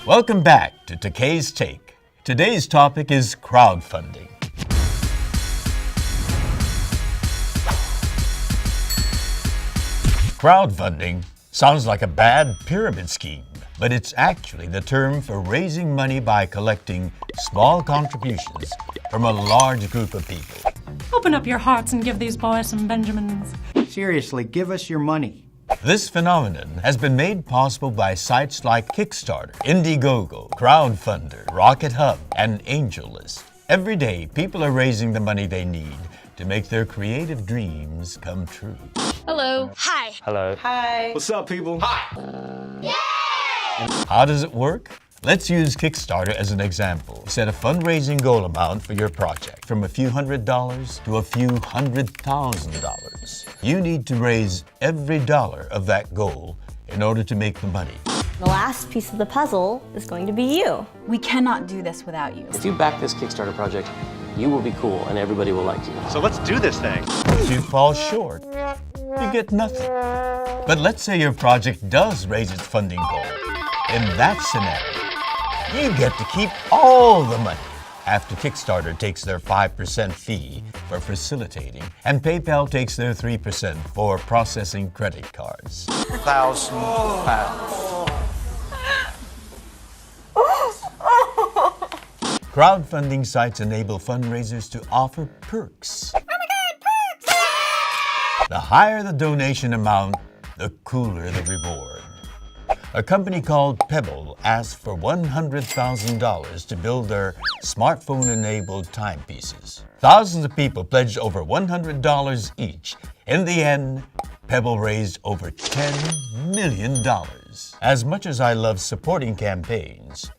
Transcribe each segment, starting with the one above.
Welcome back to Takei's Take. Today's topic is crowdfunding. Crowdfunding sounds like a bad pyramid scheme, but it's actually the term for raising money by collecting small contributions from a large group of people. Open up your hearts and give these boys some Benjamins. Seriously, give us your money. This phenomenon has been made possible by sites like Kickstarter, IndieGoGo, Crowdfunding, Rocket Hub, and AngelList. Every day, people are raising the money they need to make their creative dreams come true. Hello. Hi. Hello. Hi. What's up, people? How does it work? Let's use Kickstarter as an example. Set a fundraising goal amount for your project, from a few $100s to a few $100,000. You need to raise every dollar of that goal in order to make the money. The last piece of the puzzle is going to be you. We cannot do this without you. If you back this Kickstarter project, you will be cool and everybody will like you. So let's do this thing. If you fall short, you get nothing. But let's say your project does raise its funding goal. In that scenario, you get to keep all the money after Kickstarter takes their 5% fee for facilitating and PayPal takes their 3% for processing credit cards. £1,000. Crowdfunding sites enable fundraisers to offer perks. Oh my God, perks! The higher the donation amount, the cooler the reward. A company called Pebble asked for $100,000 to build their smartphone-enabled timepieces. Thousands of people pledged over $100 each. In the end, Pebble raised over $10 million. As much as I love supporting campaigns,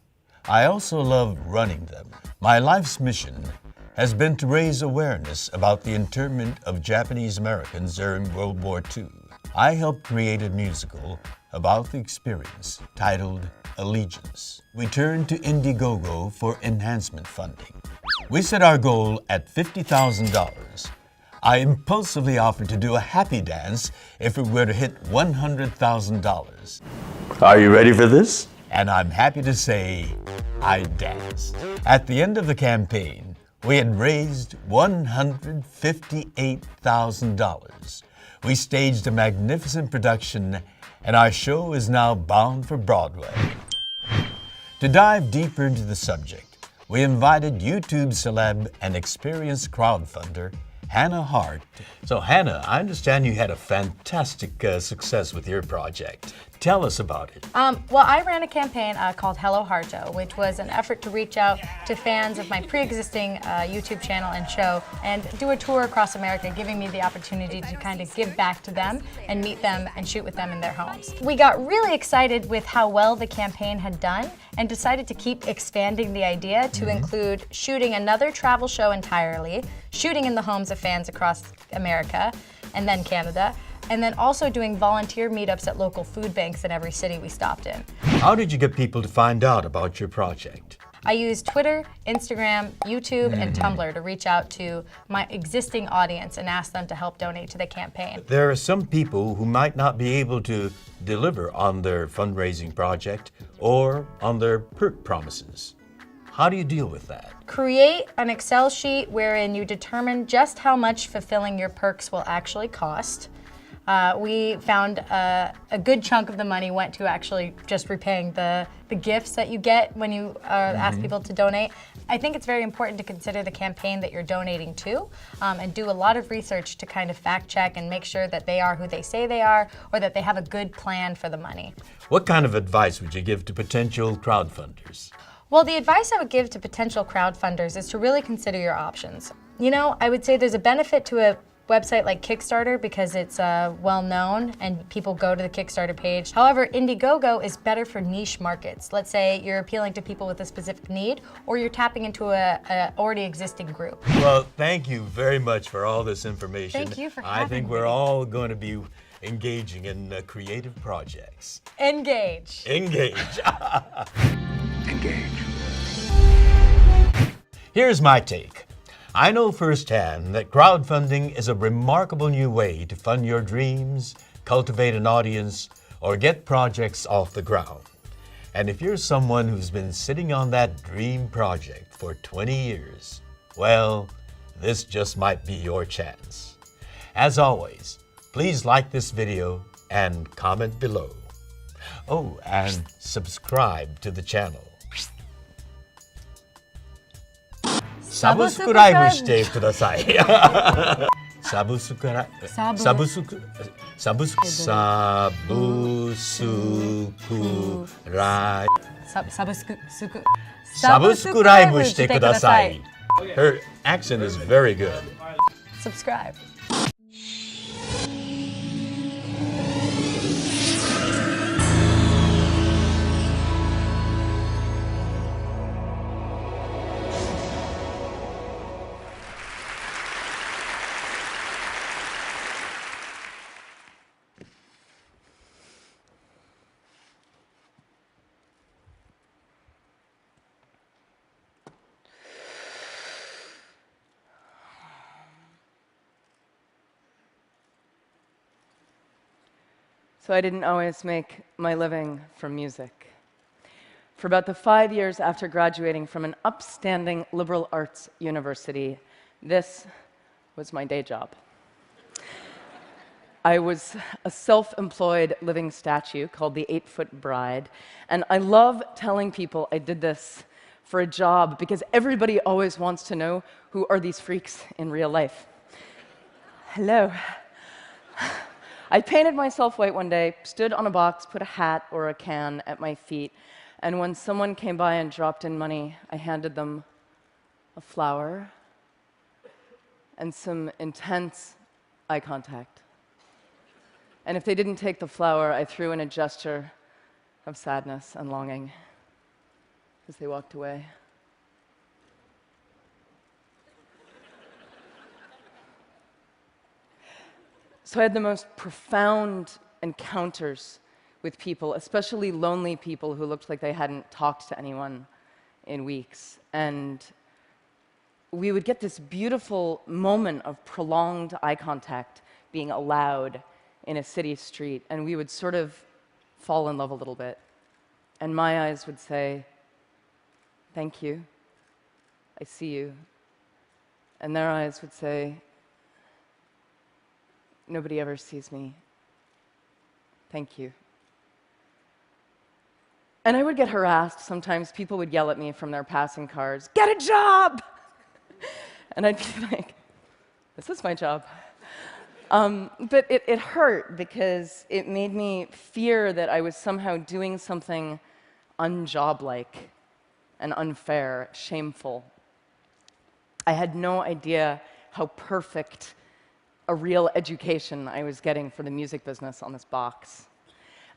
I also love running them. My life's mission has been to raise awareness about the internment of Japanese Americans during World War II. I helped create a musical about the experience titled Allegiance. We turned to IndieGoGo for enhancement funding. We set our goal at $50,000. I impulsively offered to do a happy dance if it were to hit $100,000. Are you ready for this? And I'm happy to say I danced. At the end of the campaign, we had raised $158,000. We staged a magnificent production, and our show is now bound for Broadway. To dive deeper into the subject, we invited YouTube celeb and experienced crowdfunder Hart. So Hannah, I understand you had a fantastic success with your project. Tell us about it. Well, I ran a campaign called Hello Harto, which was an effort to reach out to fans of my pre-existing YouTube channel and show and do a tour across America, giving me the opportunity to kind of give back to them and meet them and shoot with them in their homes. We got really excited with how well the campaign had done and decided to keep expanding the idea to include shooting another travel show entirely, shooting in the homes of fans across America and then Canada, and then also doing volunteer meetups at local food banks in every city we stopped in. How did you get people to find out about your project? I used Twitter, Instagram, YouTube, and Tumblr to reach out to my existing audience and ask them to help donate to the campaign. There are some people who might not be able to deliver on their fundraising project or on their perk promises. How do you deal with that? Create an Excel sheet wherein you determine just how much fulfilling your perks will actually cost. We found a good chunk of the money went to actually just repaying the gifts that you get when you ask people to donate. I think it's very important to consider the campaign that you're donating to and do a lot of research to kind of fact check and make sure that they are who they say they are or that they have a good plan for the money. What kind of advice would you give to potential crowdfunders? Well, the advice I would give to potential crowdfunders is to really consider your options. You know, I would say there's a benefit to a website like Kickstarter because it's well known and people go to the Kickstarter page. However, IndieGoGo is better for niche markets. Let's say you're appealing to people with a specific need or you're tapping into a already existing group. Well, thank you very much for all this information. Thank you for having me. I think we're all going to be engaging in creative projects. Engage. Engage. Engage. Here's my take. I know firsthand that crowdfunding is a remarkable new way to fund your dreams, cultivate an audience, or get projects off the ground. And if you're someone who's been sitting on that dream project for 20 years, well, this just might be your chance. As always, please like this video and comment below. Oh, and subscribe to the channel. Subscribe してください。サブスクライブスクライブしてください。Her accent is very good. Subscribe. So I didn't always make my living from music. For about the 5 years after graduating from an upstanding liberal arts university, this was my day job. I was a self-employed living statue called the 8-Foot Bride, and I love telling people I did this for a job because everybody always wants to know who are these freaks in real life. Hello. I painted myself white one day, stood on a box, put a hat or a can at my feet, and when someone came by and dropped in money, I handed them a flower and some intense eye contact. And if they didn't take the flower, I threw in a gesture of sadness and longing as they walked away. So I had the most profound encounters with people, especially lonely people who looked like they hadn't talked to anyone in weeks. And we would get this beautiful moment of prolonged eye contact being allowed in a city street, and we would sort of fall in love a little bit. And my eyes would say, "Thank you, I see you." And their eyes would say, "Nobody ever sees me. Thank you." And I would get harassed. Sometimes people would yell at me from their passing cars, "Get a job!" And I'd be like, "This is my job." But it hurt because it made me fear that I was somehow doing something unjob-like and unfair, shameful. I had no idea how perfect a real education I was getting for the music business on this box.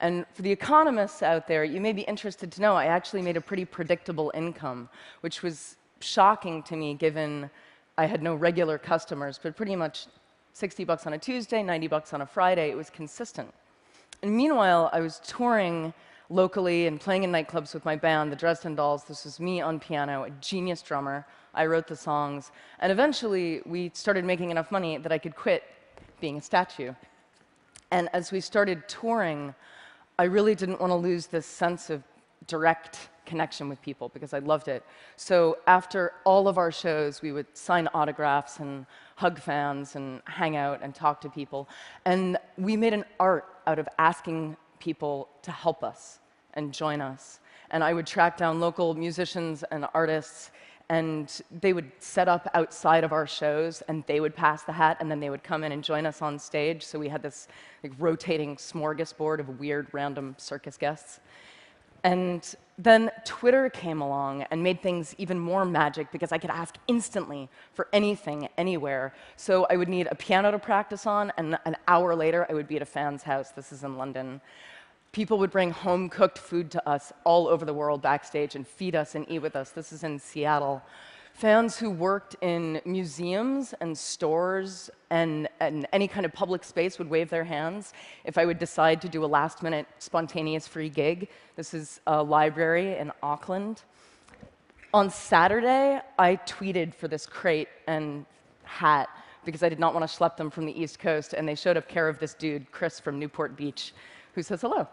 And for the economists out there, you may be interested to know I actually made a pretty predictable income, which was shocking to me given I had no regular customers, but pretty much $60 on a Tuesday, $90 on a Friday. It was consistent. And meanwhile, I was touring locally and playing in nightclubs with my band, the Dresden Dolls. This was me on piano, a genius drummer. I wrote the songs. And eventually, we started making enough money that I could quit being a statue. And as we started touring, I really didn't want to lose this sense of direct connection with people because I loved it. So after all of our shows, we would sign autographs and hug fans and hang out and talk to people. And we made an art out of asking people to help us and join us. And I would track down local musicians and artists, and they would set up outside of our shows, and they would pass the hat, and then they would come in and join us on stage. So we had this rotating smorgasbord of weird, random circus guests. And then Twitter came along and made things even more magic because I could ask instantly for anything, anywhere. So I would need a piano to practice on, and an hour later, I would be at a fan's house. This is in London. People would bring home-cooked food to us all over the world backstage and feed us and eat with us. This is in Seattle. Fans who worked in museums and stores and any kind of public space would wave their hands if I would decide to do a last-minute spontaneous free gig. This is a library in Auckland. On Saturday, I tweeted for this crate and hat because I did not want to schlep them from the East Coast, and they showed up care of this dude, Chris from Newport Beach, who says hello.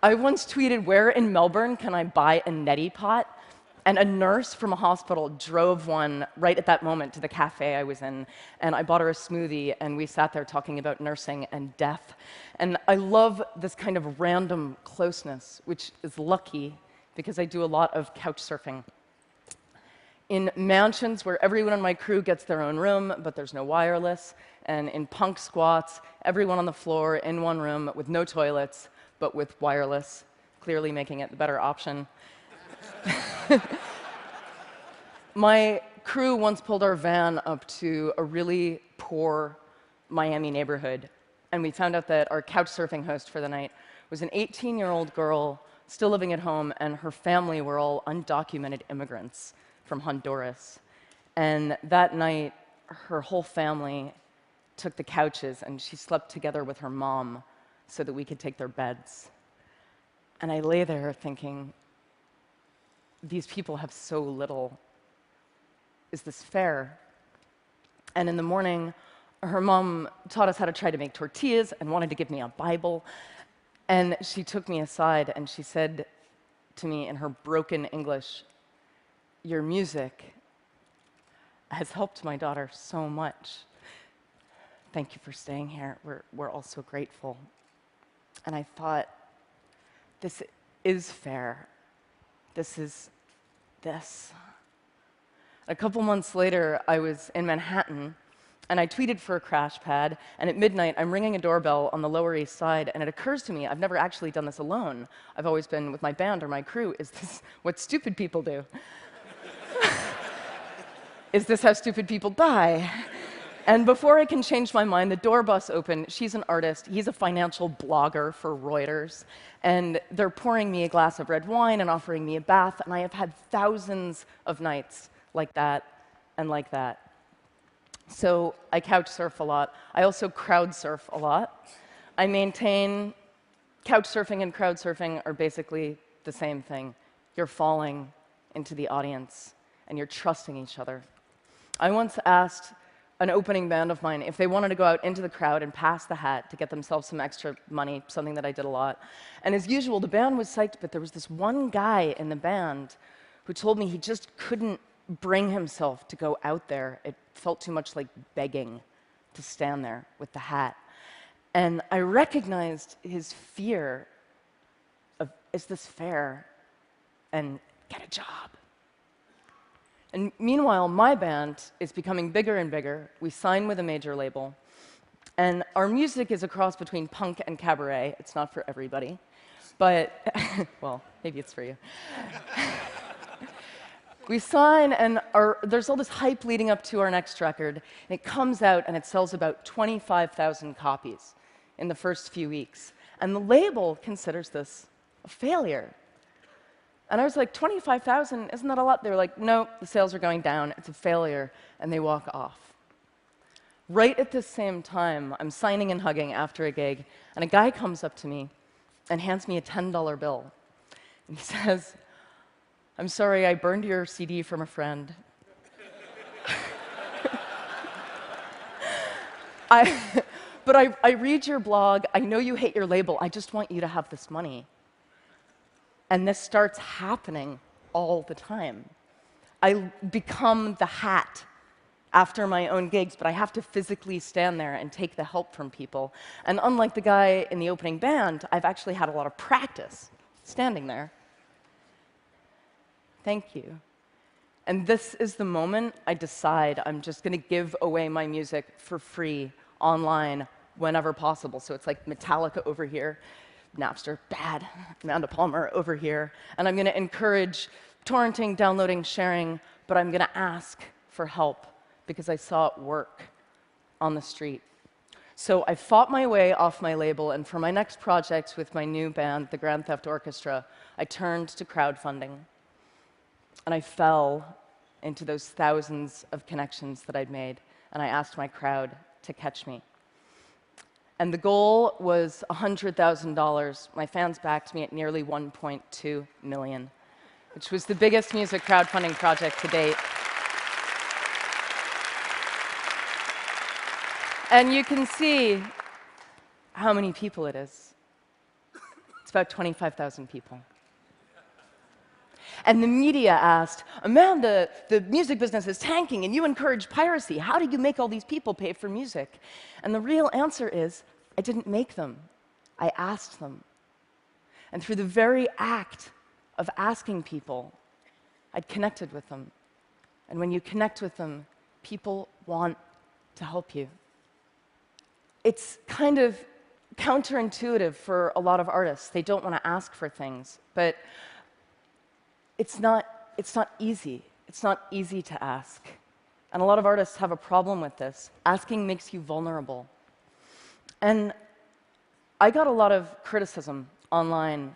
I once tweeted, "Where in Melbourne can I buy a neti pot?" And a nurse from a hospital drove one right at that moment to the cafe I was in, and I bought her a smoothie, and we sat there talking about nursing and death. And I love this kind of random closeness, which is lucky because I do a lot of couch surfing. In mansions where everyone on my crew gets their own room, but there's no wireless, and in punk squats, everyone on the floor in one room with no toilets, but with wireless, clearly making it the better option. My crew once pulled our van up to a really poor Miami neighborhood, and we found out that our couch surfing host for the night was an 18-year-old girl still living at home, and her family were all undocumented immigrants from Honduras. And that night, her whole family took the couches, and she slept together with her mom so that we could take their beds. And I lay there thinking, these people have so little. Is this fair? And in the morning, her mom taught us how to try to make tortillas and wanted to give me a Bible. And she took me aside and she said to me in her broken English, "Your music has helped my daughter so much. Thank you for staying here. We're all so grateful." And I thought, this is fair. This is this. A couple months later, I was in Manhattan, and I tweeted for a crash pad, and at midnight, I'm ringing a doorbell on the Lower East Side, and it occurs to me, I've never actually done this alone. I've always been with my band or my crew. Is this what stupid people do? Is this how stupid people die? And before I can change my mind, the door busts open. She's an artist. He's a financial blogger for Reuters. And they're pouring me a glass of red wine and offering me a bath. And I have had thousands of nights like that and like that. So I couch surf a lot. I also crowd surf a lot. I maintain couch surfing and crowd surfing are basically the same thing. You're falling into the audience, and you're trusting each other. I once asked an opening band of mine if they wanted to go out into the crowd and pass the hat to get themselves some extra money, something that I did a lot. And as usual, the band was psyched, but there was this one guy in the band who told me he just couldn't bring himself to go out there. It felt too much like begging to stand there with the hat. And I recognized his fear of, is this fair? And get a job. And meanwhile, my band is becoming bigger and bigger. We sign with a major label. And our music is a cross between punk and cabaret. It's not for everybody. But, well, maybe it's for you. We sign, and there's all this hype leading up to our next record. And it comes out, and it sells about 25,000 copies in the first few weeks. And the label considers this a failure. And I was like, 25,000, isn't that a lot? They were like, no, the sales are going down. It's a failure. And they walk off. Right at the same time, I'm signing and hugging after a gig, and a guy comes up to me and hands me a $10 bill. And he says, "I'm sorry, I burned your CD from a friend." But I read your blog. I know you hate your label. I just want you to have this money. And this starts happening all the time. I become the hat after my own gigs, but I have to physically stand there and take the help from people. And unlike the guy in the opening band, I've actually had a lot of practice standing there. Thank you. And this is the moment I decide I'm just going to give away my music for free online whenever possible. So it's like Metallica over here, Napster, bad, Amanda Palmer over here. And I'm going to encourage torrenting, downloading, sharing, but I'm going to ask for help because I saw it work on the street. So I fought my way off my label, and for my next project with my new band, the Grand Theft Orchestra, I turned to crowdfunding. And I fell into those thousands of connections that I'd made, and I asked my crowd to catch me. And the goal was $100,000. My fans backed me at nearly $1.2 million, which was the biggest music crowdfunding project to date. And you can see how many people it is. It's about 25,000 people. And the media asked, Amanda, the music business is tanking and you encourage piracy. How do you make all these people pay for music? And the real answer is, I didn't make them. I asked them. And through the very act of asking people, I'd connected with them. And when you connect with them, people want to help you. It's kind of counterintuitive for a lot of artists. They don't want to ask for things, but it's not easy. It's not easy to ask. And a lot of artists have a problem with this. Asking makes you vulnerable. And I got a lot of criticism online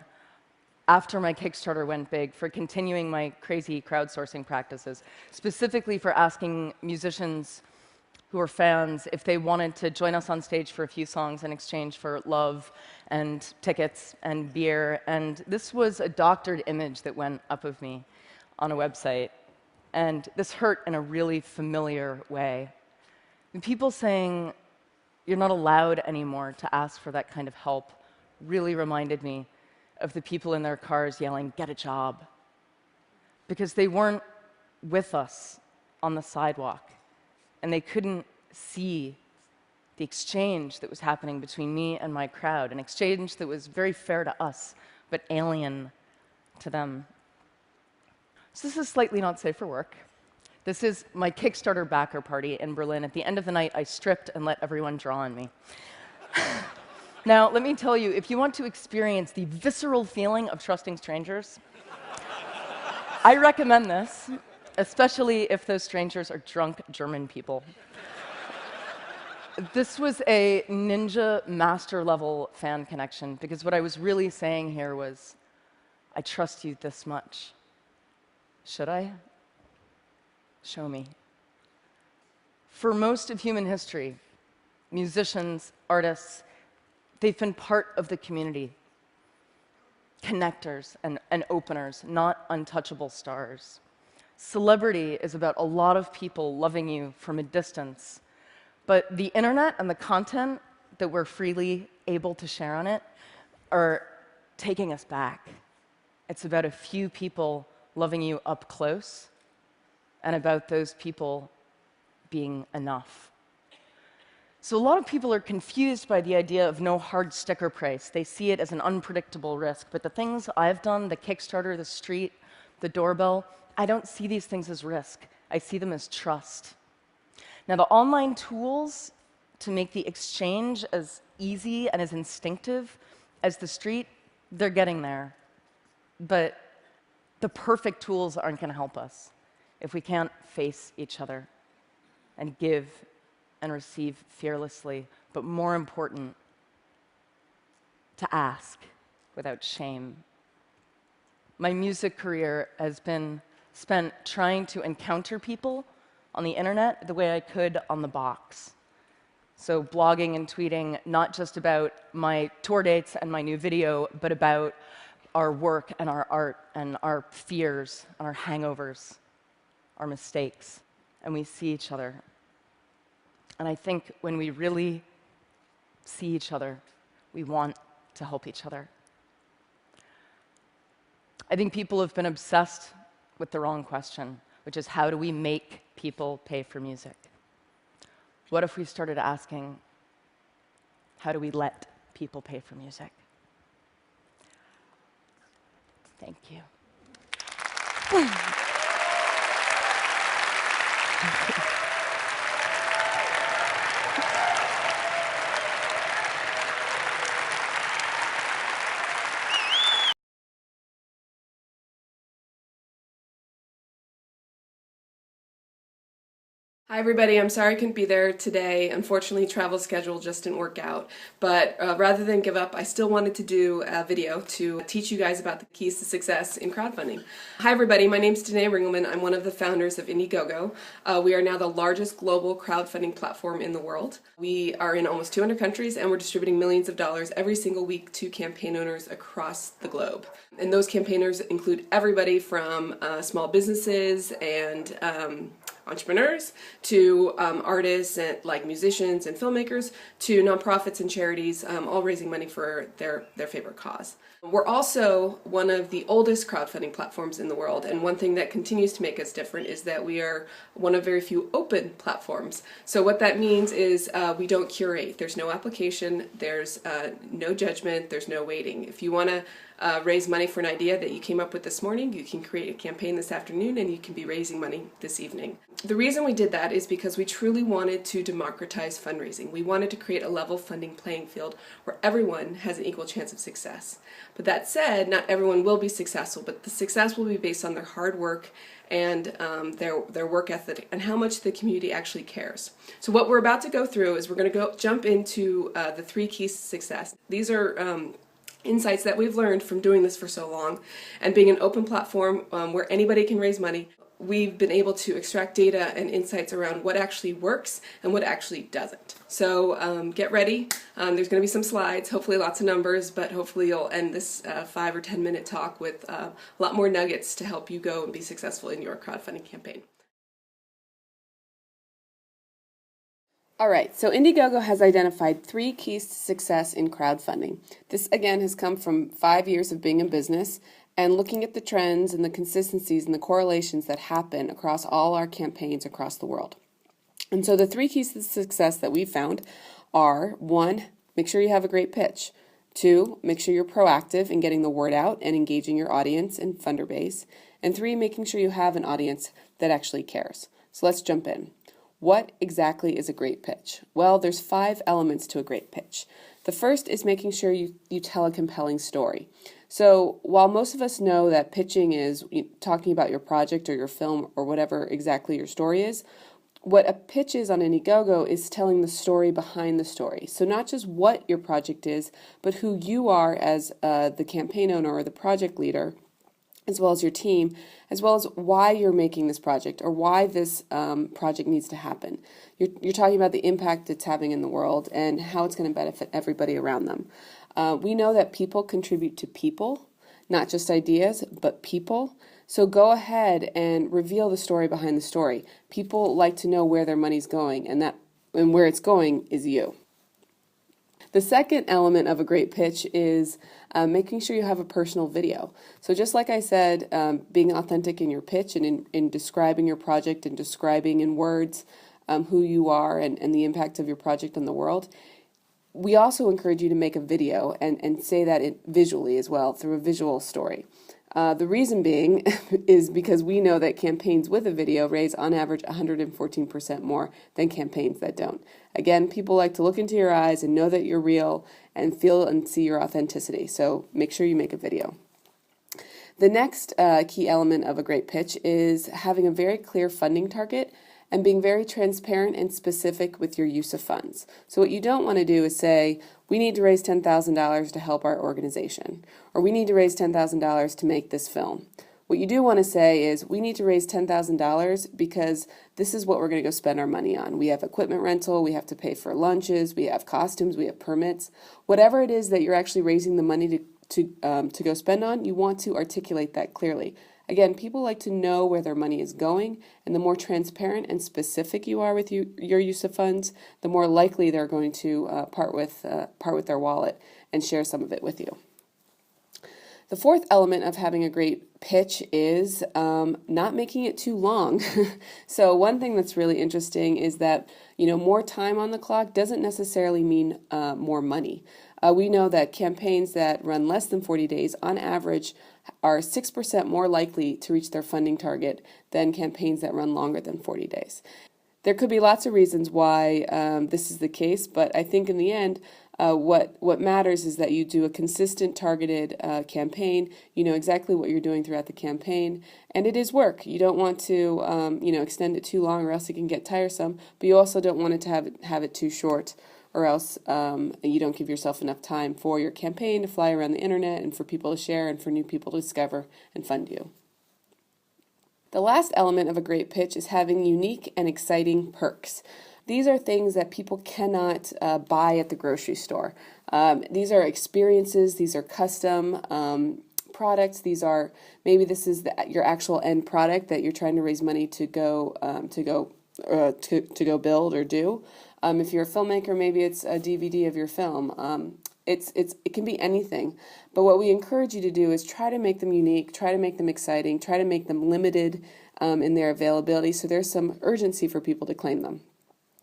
after my Kickstarter went big for continuing my crazy crowdsourcing practices, specifically for asking musicians who are fans if they wanted to join us on stage for a few songs in exchange for love and tickets and beer. And this was a doctored image that went up of me on a website. And this hurt in a really familiar way. And people saying, you're not allowed anymore to ask for that kind of help, really reminded me of the people in their cars yelling, get a job. Because they weren't with us on the sidewalk. And they couldn't see the exchange that was happening between me and my crowd, an exchange that was very fair to us, but alien to them. So this is slightly not safe for work. This is my Kickstarter backer party in Berlin. At the end of the night, I stripped and let everyone draw on me. Now, let me tell you, if you want to experience the visceral feeling of trusting strangers, I recommend this, especially if those strangers are drunk German people. This was a ninja master level fan connection, because what I was really saying here was, I trust you this much. Should I? Show me. For most of human history, musicians, artists, they've been part of the community. Connectors and openers, not untouchable stars. Celebrity is about a lot of people loving you from a distance. But the internet and the content that we're freely able to share on it are taking us back. It's about a few people loving you up close and about those people being enough. So a lot of people are confused by the idea of no hard sticker price. They see it as an unpredictable risk. But the things I've done, the Kickstarter, the street, the doorbell, I don't see these things as risk. I see them as trust. Now, the online tools to make the exchange as easy and as instinctive as the street, they're getting there. But the perfect tools aren't going to help us if we can't face each other and give and receive fearlessly, but more important, to ask without shame. My music career has been spent trying to encounter people on the internet the way I could on the box. So blogging and tweeting, not just about my tour dates and my new video, but about our work and our art and our fears and our hangovers, our mistakes. And we see each other. And I think when we really see each other, we want to help each other. I think people have been obsessed with the wrong question, which is how do we make people pay for music? What if we started asking, how do we let people pay for music? Thank you. Hi everybody, I'm sorry I couldn't be there today. Unfortunately, travel schedule just didn't work out. But rather than give up, I still wanted to do a video to teach you guys about the keys to success in crowdfunding. Hi everybody, my name's Danae Ringelman. I'm one of the founders of IndieGoGo. We are now the largest global crowdfunding platform in the world. We are in almost 200 countries and we're distributing millions of dollars every single week to campaign owners across the globe. And those campaigners include everybody from small businesses and entrepreneurs to artists and like musicians and filmmakers to nonprofits and charities, all raising money for their favorite cause. We're also one of the oldest crowdfunding platforms in the world, and one thing that continues to make us different is that we are one of very few open platforms. So what that means is we don't curate. There's no application, there's no judgment, there's no waiting. If you want to raise money for an idea that you came up with this morning, you can create a campaign this afternoon and you can be raising money this evening. The reason we did that is because we truly wanted to democratize fundraising. We wanted to create a level funding playing field where everyone has an equal chance of success. But that said, not everyone will be successful, but the success will be based on their hard work and their work ethic and how much the community actually cares. So what we're about to go through is we're going to jump into the 3 keys to success. These are insights that we've learned from doing this for so long and being an open platform where anybody can raise money. We've been able to extract data and insights around what actually works and what actually doesn't. So get ready. There's going to be some slides, hopefully lots of numbers, but hopefully you'll end this 5 or 10 minute talk with a lot more nuggets to help you go and be successful in your crowdfunding campaign. All right, so IndieGoGo has identified 3 keys to success in crowdfunding. This, again, has come from 5 years of being in business and looking at the trends and the consistencies and the correlations that happen across all our campaigns across the world. And so the 3 keys to success that we found are: 1, make sure you have a great pitch. 2, make sure you're proactive in getting the word out and engaging your audience and funder base. And 3, making sure you have an audience that actually cares. So let's jump in. What exactly is a great pitch? Well, there's 5 elements to a great pitch. The first is making sure you tell a compelling story. So while most of us know that pitching is talking about your project or your film or whatever exactly your story is, what a pitch is on IndieGoGo is telling the story behind the story. So not just what your project is, but who you are as the campaign owner or the project leader, as well as your team, as well as why you're making this project or why this project needs to happen. You're talking about the impact it's having in the world and how it's going to benefit everybody around them. We know that people contribute to people, not just ideas, but people. So go ahead and reveal the story behind the story. People like to know where their money's going, and where it's going is you. The second element of a great pitch is making sure you have a personal video. So just like I said, being authentic in your pitch and in describing your project and describing in words who you are and the impact of your project on the world, we also encourage you to make a video and say that visually as well through a visual story. The reason being is because we know that campaigns with a video raise on average 114% more than campaigns that don't. Again, people like to look into your eyes and know that you're real and feel and see your authenticity. So make sure you make a video. The next key element of a great pitch is having a very clear funding target and being very transparent and specific with your use of funds. So what you don't want to do is say, we need to raise $10,000 to help our organization, or we need to raise $10,000 to make this film. What you do want to say is, we need to raise $10,000 because this is what we're going to go spend our money on. We have equipment rental, we have to pay for lunches, we have costumes, we have permits. Whatever it is that you're actually raising the money to go spend on, you want to articulate that clearly. Again, people like to know where their money is going, and the more transparent and specific you are with your use of funds, the more likely they're going to part with their wallet and share some of it with you. The fourth element of having a great pitch is not making it too long. So one thing that's really interesting is that more time on the clock doesn't necessarily mean more money. We know that campaigns that run less than 40 days on average are 6% more likely to reach their funding target than campaigns that run longer than 40 days. There could be lots of reasons why this is the case, but I think in the end, what matters is that you do a consistent, targeted campaign. You know exactly what you're doing throughout the campaign, and it is work. You don't want to, extend it too long, or else it can get tiresome. But you also don't want it to have it too short, or else you don't give yourself enough time for your campaign to fly around the internet and for people to share and for new people to discover and fund you. The last element of a great pitch is having unique and exciting perks. These are things that people cannot buy at the grocery store. These are experiences, these are custom products. These are, maybe this is your actual end product that you're trying to raise money to go build or do. If you're a filmmaker, maybe it's a DVD of your film. It can be anything, but what we encourage you to do is try to make them unique, try to make them exciting, try to make them limited in their availability, so there's some urgency for people to claim them.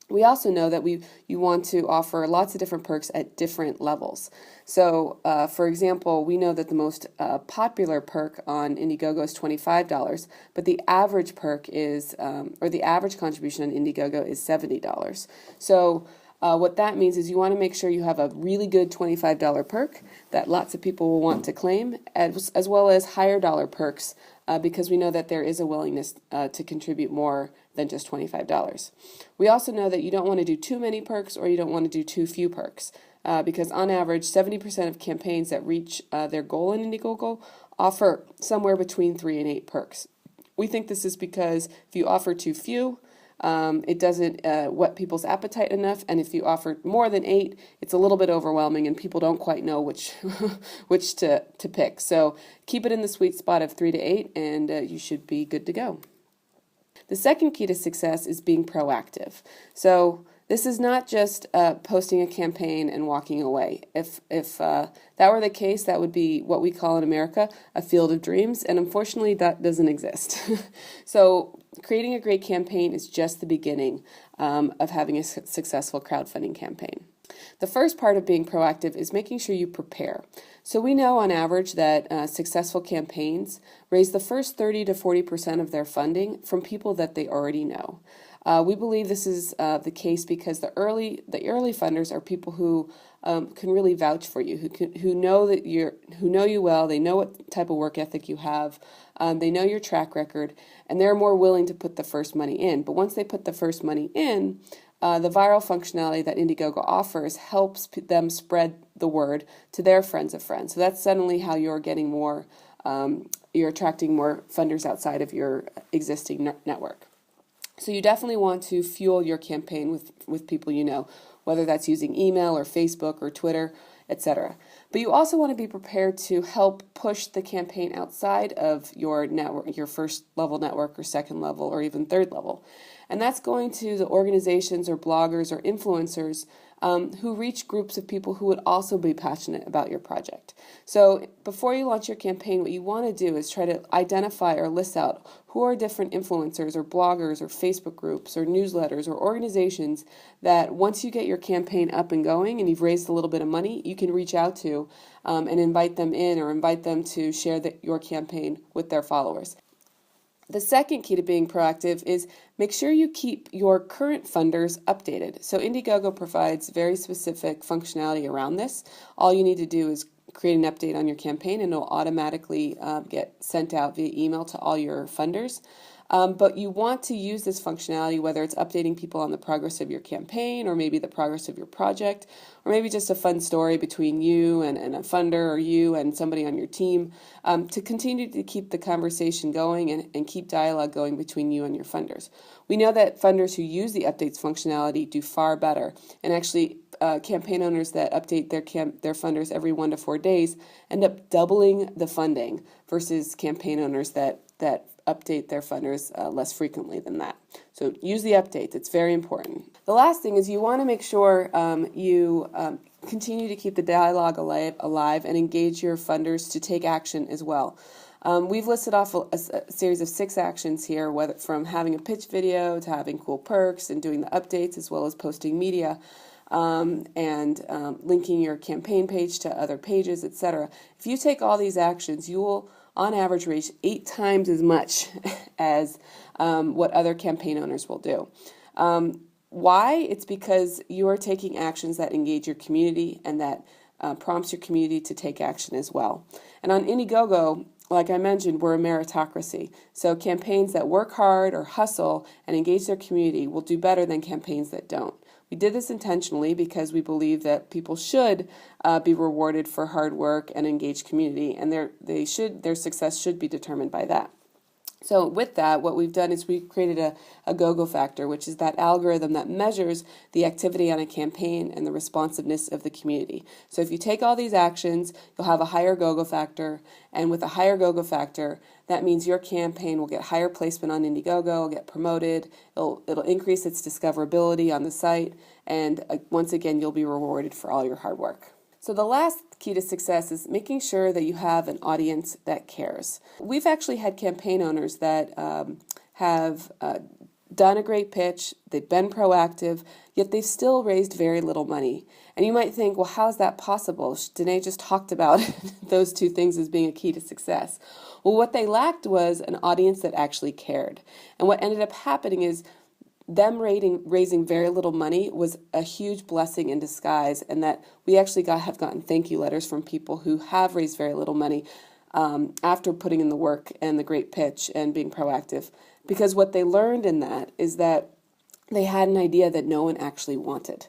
We also know that you want to offer lots of different perks at different levels. So, for example, we know that the most popular perk on IndieGoGo is $25, but the average perk is, or the average contribution on IndieGoGo is $70. So, what that means is you want to make sure you have a really good $25 perk that lots of people will want to claim, as well as higher dollar perks, because we know that there is a willingness to contribute more than just $25. We also know that you don't want to do too many perks or you don't want to do too few perks, because on average, 70% of campaigns that reach their goal in IndieGoGo offer somewhere between 3 and 8 perks. We think this is because if you offer too few, it doesn't whet people's appetite enough, and if you offer more than 8, it's a little bit overwhelming and people don't quite know which which to pick. So keep it in the sweet spot of 3 to 8 and you should be good to go. The second key to success is being proactive. So this is not just posting a campaign and walking away. If that were the case, that would be what we call in America a field of dreams, and unfortunately that doesn't exist. So creating a great campaign is just the beginning of having a successful crowdfunding campaign. The first part of being proactive is making sure you prepare. So we know on average that successful campaigns raise the first 30 to 40% of their funding from people that they already know. We believe this is the case because the early funders are people who can really vouch for you, who know you well. They know what type of work ethic you have. They know your track record, and they're more willing to put the first money in. But once they put the first money in, the viral functionality that IndieGoGo offers helps them spread the word to their friends of friends. So that's suddenly how you're getting more, you're attracting more funders outside of your existing network. So you definitely want to fuel your campaign with people you know, whether that's using email or Facebook or Twitter, etc. But you also want to be prepared to help push the campaign outside of your network, your first level network or second level or even third level. And that's going to the organizations or bloggers or influencers who reach groups of people who would also be passionate about your project. So before you launch your campaign, what you want to do is try to identify or list out who are different influencers or bloggers or Facebook groups or newsletters or organizations that once you get your campaign up and going and you've raised a little bit of money, you can reach out to and invite them in or invite them to share your campaign with their followers. The second key to being proactive is make sure you keep your current funders updated. So IndieGoGo provides very specific functionality around this. All you need to do is create an update on your campaign and it'll automatically get sent out via email to all your funders. But you want to use this functionality, whether it's updating people on the progress of your campaign or maybe the progress of your project, or maybe just a fun story between you and a funder or you and somebody on your team, to continue to keep the conversation going and keep dialogue going between you and your funders. We know that funders who use the updates functionality do far better, and actually campaign owners that update their funders every 1 to 4 days end up doubling the funding versus campaign owners that update their funders less frequently than that. So use the updates. It's very important. The last thing is you want to make sure you continue to keep the dialogue alive and engage your funders to take action as well. We've listed off a series of 6 actions here, whether from having a pitch video to having cool perks and doing the updates as well as posting media. And linking your campaign page to other pages, etc. If you take all these actions, you will, on average, reach 8 times as much as what other campaign owners will do. Why? It's because you are taking actions that engage your community and that prompts your community to take action as well. And on IndieGoGo, like I mentioned, we're a meritocracy. So campaigns that work hard or hustle and engage their community will do better than campaigns that don't. We did this intentionally because we believe that people should be rewarded for hard work and engaged community, and their success should be determined by that. So with that, what we've done is we've created a GoGoFactor, which is that algorithm that measures the activity on a campaign and the responsiveness of the community. So if you take all these actions, you'll have a higher GoGoFactor, and with a higher GoGoFactor, that means your campaign will get higher placement on IndieGoGo, will get promoted, it'll increase its discoverability on the site, and once again, you'll be rewarded for all your hard work. So the last key to success is making sure that you have an audience that cares. We've actually had campaign owners that have done a great pitch, they've been proactive, yet they've still raised very little money. And you might think, well, how is that possible? Danae just talked about those two things as being a key to success. Well, what they lacked was an audience that actually cared. And what ended up happening is them raising very little money was a huge blessing in disguise, and that we actually have gotten thank you letters from people who have raised very little money after putting in the work and the great pitch and being proactive. Because what they learned in that is that they had an idea that no one actually wanted.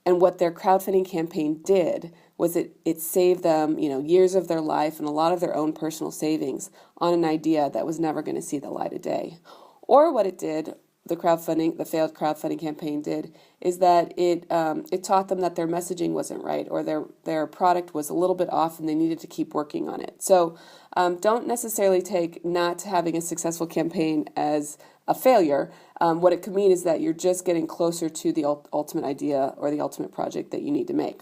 And what their crowdfunding campaign did was it saved them, years of their life and a lot of their own personal savings on an idea that was never going to see the light of day. Or what it did, the failed crowdfunding campaign did, is that it taught them that their messaging wasn't right, or their product was a little bit off and they needed to keep working on it. So don't necessarily take not having a successful campaign as a failure. What it could mean is that you're just getting closer to the ultimate idea or the ultimate project that you need to make.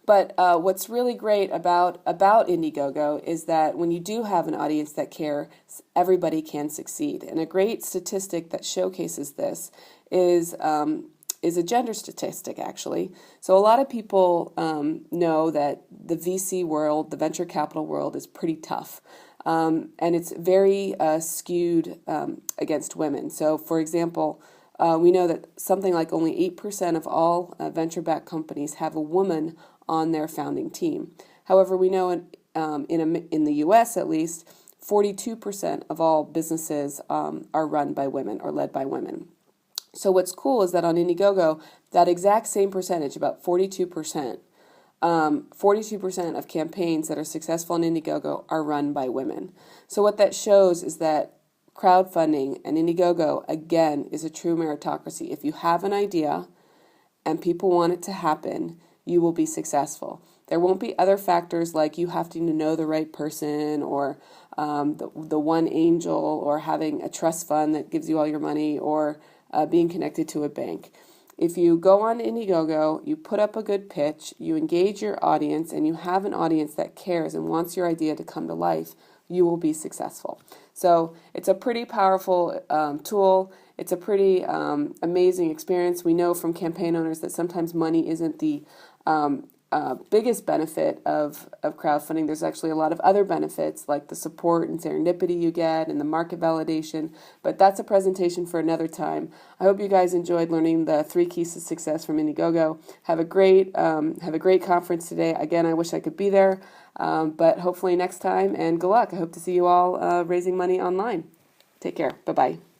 But what's really great about IndieGoGo is that when you do have an audience that cares, everybody can succeed. And a great statistic that showcases this is a gender statistic, actually. So a lot of people know that the VC world, the venture capital world, is pretty tough. And it's very skewed against women. So, for example, we know that something like only 8% of all venture-backed companies have a woman on their founding team. However, we know in the U.S. at least, 42% of all businesses are run by women or led by women. So what's cool is that on IndieGoGo, that exact same percentage, about 42%, 42% of campaigns that are successful on IndieGoGo are run by women. So what that shows is that crowdfunding and IndieGoGo, again, is a true meritocracy. If you have an idea and people want it to happen, you will be successful. There won't be other factors like you have to know the right person, or the one angel, or having a trust fund that gives you all your money, or being connected to a bank. If you go on IndieGoGo, you put up a good pitch, you engage your audience, and you have an audience that cares and wants your idea to come to life, you will be successful. So it's a pretty powerful tool. It's a pretty amazing experience. We know from campaign owners that sometimes money isn't the biggest benefit of crowdfunding. There's actually a lot of other benefits, like the support and serendipity you get and the market validation, but that's a presentation for another time. I hope you guys enjoyed learning the 3 keys to success from IndieGoGo. Have a great conference today. Again, I wish I could be there, but hopefully next time, and good luck. I hope to see you all raising money online. Take care. Bye-bye.